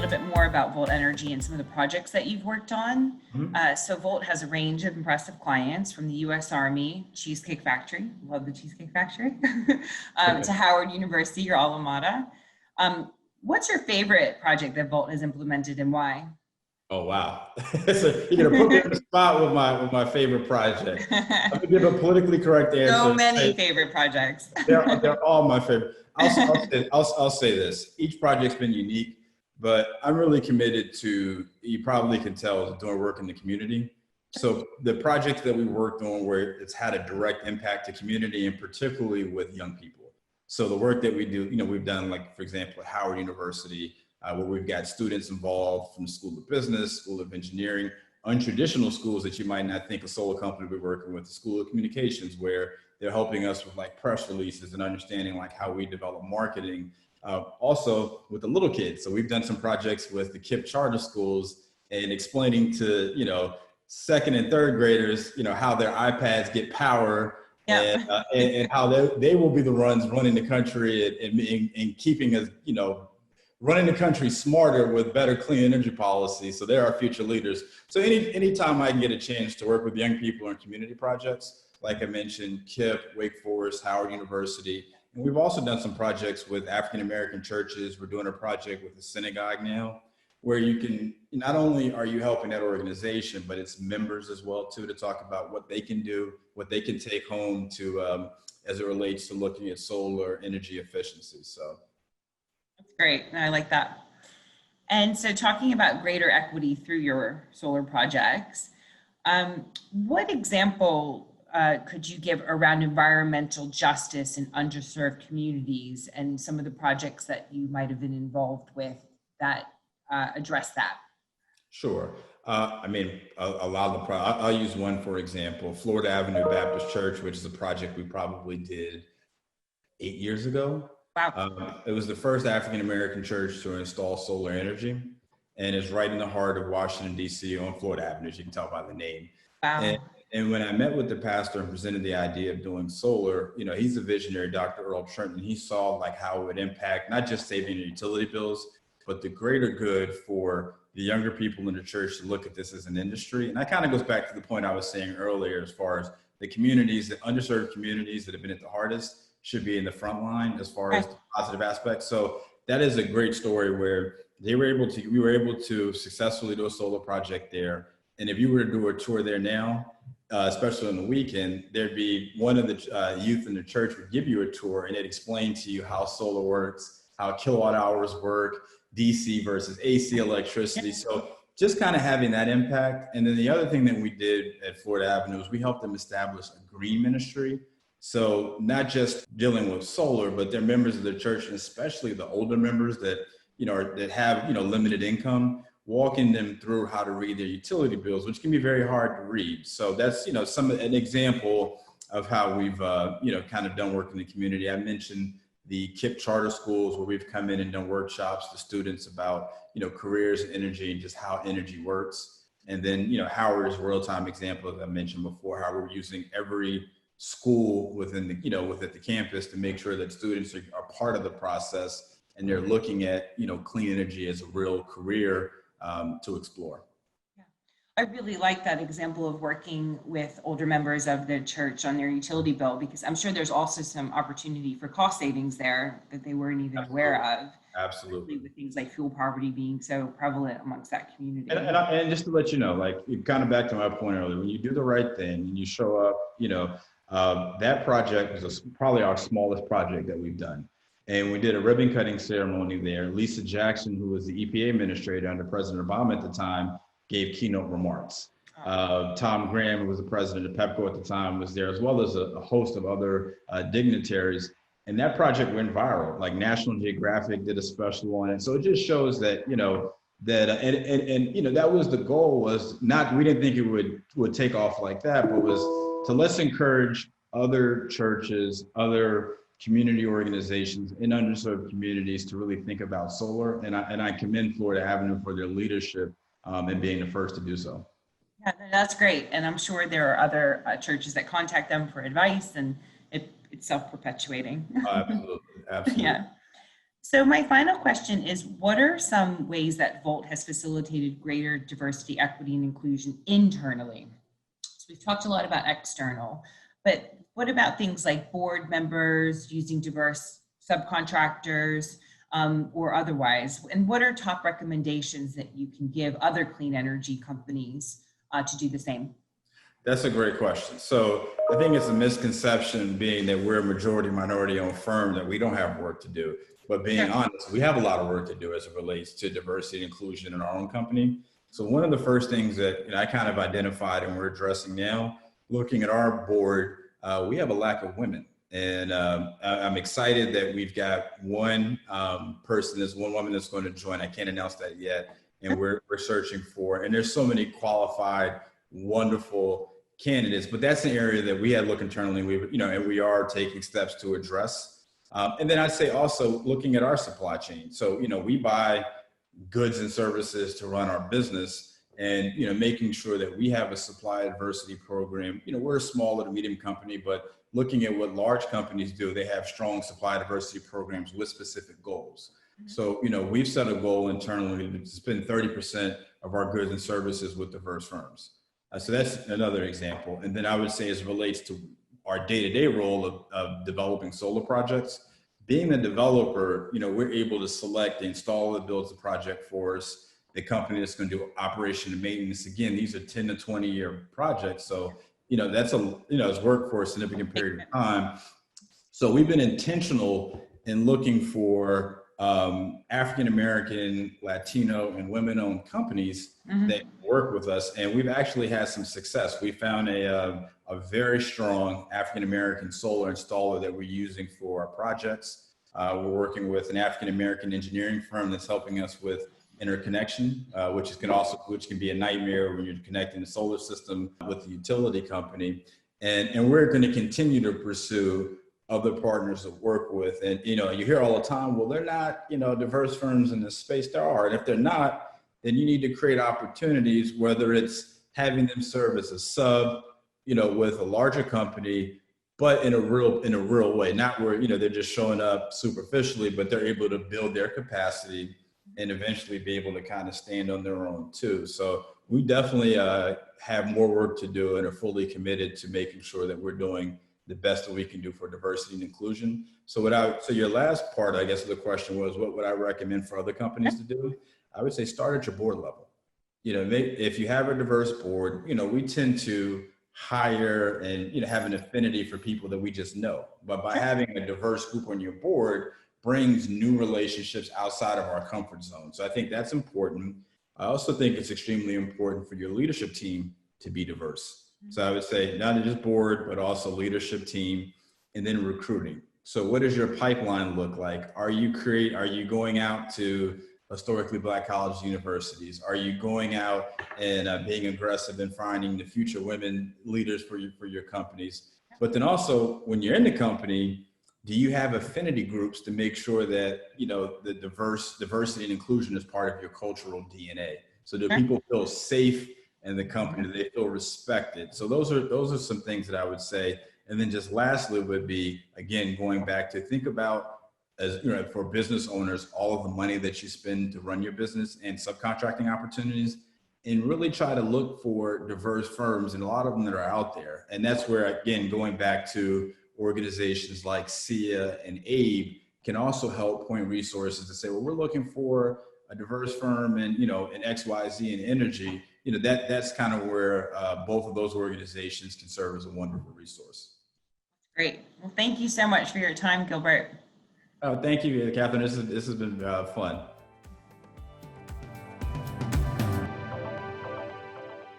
little bit more about Volt Energy and some of the projects that you've worked on. Mhm. So Volt has a range of impressive clients, from the U.S. Army, Cheesecake Factory, love the Cheesecake Factory, to Howard University, your alma mater. What's your favorite project that Volt has implemented and why? Oh wow! So you're gonna put me on the spot with my favorite project. I'm gonna give a politically correct So answer. many favorite projects. They're all my favorite. I'll say this. Each project's been unique, but I'm really committed to. You probably can tell, doing work in the community. So the projects that we worked on, where it's had a direct impact to community, and particularly with young people. So the work that we do, we've done, like, for example, at Howard University, where we've got students involved from the School of Business, School of Engineering, untraditional schools that you might not think a solar company would be working with, the School of Communications, where they're helping us with like press releases and understanding like how we develop marketing. Also with the little kids. So we've done some projects with the KIPP charter schools and explaining to, second and third graders, how their iPads get power. Yeah. And how they will be the ones running the country and keeping us, running the country smarter with better clean energy policy. So they're our future leaders. So anytime I can get a chance to work with young people in community projects, like I mentioned, KIPP, Wake Forest, Howard University. And we've also done some projects with African-American churches. We're doing a project with the synagogue now, where you can, not only are you helping that organization, but it's members as well too, to talk about what they can do, what they can take home to, as it relates to looking at solar energy efficiency. So. That's great. I like that. And so talking about greater equity through your solar projects, what example could you give around environmental justice in underserved communities and some of the projects that you might have been involved with that address that? Sure. I mean, a lot of I'll use one, for example, Florida Avenue Baptist Church, which is a project we probably did 8 years ago. Wow. It was the first African-American church to install solar energy, and it's right in the heart of Washington, D.C. on Florida Avenue, as you can tell by the name. Wow. And when I met with the pastor and presented the idea of doing solar, he's a visionary, Dr. Earl Trenton. He saw like how it would impact not just saving your utility bills, but the greater good for the younger people in the church to look at this as an industry. And that kind of goes back to the point I was saying earlier, as far as the communities, the underserved communities that have been at the hardest should be in the front line as far as the positive aspects. So that is a great story where we were able to successfully do a solar project there. And if you were to do a tour there now, especially on the weekend, there'd be one of the youth in the church would give you a tour, and it explained to you how solar works, how kilowatt hours work, DC versus AC electricity. So just kind of having that impact. And then the other thing that we did at Florida Avenue is we helped them establish a green ministry. So not just dealing with solar, but they're members of the church, and especially the older members that, that have, limited income, walking them through how to read their utility bills, which can be very hard to read. So that's, an example of how we've, kind of done work in the community. I mentioned the KIPP charter schools, where we've come in and done workshops to students about, careers in energy and just how energy works. And then, Howard's real-time example, as I mentioned before, how we're using every school within the, within the campus to make sure that students are part of the process, and they're looking at, clean energy as a real career to explore. I really like that example of working with older members of the church on their utility bill, because I'm sure there's also some opportunity for cost savings there that they weren't even aware of. Absolutely. With things like fuel poverty being so prevalent amongst that community. And just to let you know, like, kind of back to my point earlier, when you do the right thing and you show up, that project was probably our smallest project that we've done. And we did a ribbon cutting ceremony there. Lisa Jackson, who was the EPA administrator under President Obama at the time, gave keynote remarks. Tom Graham, who was the president of PEPCO at the time, was there, as well as a host of other dignitaries. And that project went viral. Like, National Geographic did a special on it. So it just shows that, that was the goal, was not, we didn't think it would take off like that, but was to let's encourage other churches, other community organizations in underserved communities to really think about solar. And I commend Florida Avenue for their leadership and being the first to do so. Yeah, that's great. And I'm sure there are other churches that contact them for advice, and it's self-perpetuating. Absolutely. Yeah. So my final question is, what are some ways that Volt has facilitated greater diversity, equity, and inclusion internally? So we've talked a lot about external, but what about things like board members using diverse subcontractors or otherwise? And what are top recommendations that you can give other clean energy companies to do the same? That's a great question. So I think it's a misconception being that we're a majority minority owned firm that we don't have work to do. But being Sure. honest, we have a lot of work to do as it relates to diversity and inclusion in our own company. So one of the first things that I kind of identified and we're addressing now, looking at our board, we have a lack of women. And I'm excited that we've got one person, there's one woman that's going to join. I can't announce that yet. And we're searching for, and there's so many qualified, wonderful candidates, but that's an area that we had to look internally. And we are taking steps to address. And then I'd say also looking at our supply chain. So, we buy goods and services to run our business, and, making sure that we have a supply diversity program. We're a small to medium company, but looking at what large companies do, they have strong supply diversity programs with specific goals. So, we've set a goal internally to spend 30% of our goods and services with diverse firms. So that's another example. And then I would say as it relates to our day-to-day role of developing solar projects, being the developer, we're able to select the installer that builds the project for us, the company that's going to do operation and maintenance. Again, these are 10 to 20 year projects. So, that's it's work for a significant period of time. So we've been intentional in looking for African-American, Latino, and women-owned companies that work with us. And we've actually had some success. We found a very strong African-American solar installer that we're using for our projects. We're working with an African-American engineering firm that's helping us with interconnection, which can be a nightmare when you're connecting the solar system with the utility company. And we're going to continue to pursue other partners to work with. And, you hear all the time, well, they're not, diverse firms in this space. There are. And if they're not, then you need to create opportunities, whether it's having them serve as a sub, with a larger company, but in a real way, not where, they're just showing up superficially, but they're able to build their capacity and eventually be able to kind of stand on their own too. So we definitely have more work to do and are fully committed to making sure that we're doing the best that we can do for diversity and inclusion. So your last part, I guess, of the question was, what would I recommend for other companies to do? I would say start at your board level. If you have a diverse board, we tend to hire and, have an affinity for people that we just know. But by having a diverse group on your board brings new relationships outside of our comfort zone. So I think that's important. I also think it's extremely important for your leadership team to be diverse. So I would say not just board, but also leadership team, and then recruiting. So what does your pipeline look like? Are you going out to historically Black colleges, universities? Are you going out and being aggressive in finding the future women leaders for your companies? But then also when you're in the company, do you have affinity groups to make sure that, the diversity and inclusion is part of your cultural DNA? So do people feel safe in the company? Do they feel respected? So those are some things that I would say. And then just lastly would be, again, going back to think about, as for business owners, all of the money that you spend to run your business and subcontracting opportunities, and really try to look for diverse firms, and a lot of them that are out there. And that's where, again, going back to organizations like SIA and ABE can also help point resources to say, well, we're looking for a diverse firm and, in XYZ and energy. That's kind of where both of those organizations can serve as a wonderful resource. Great. Well, thank you so much for your time, Gilbert. Oh, thank you, Catherine. This has been fun.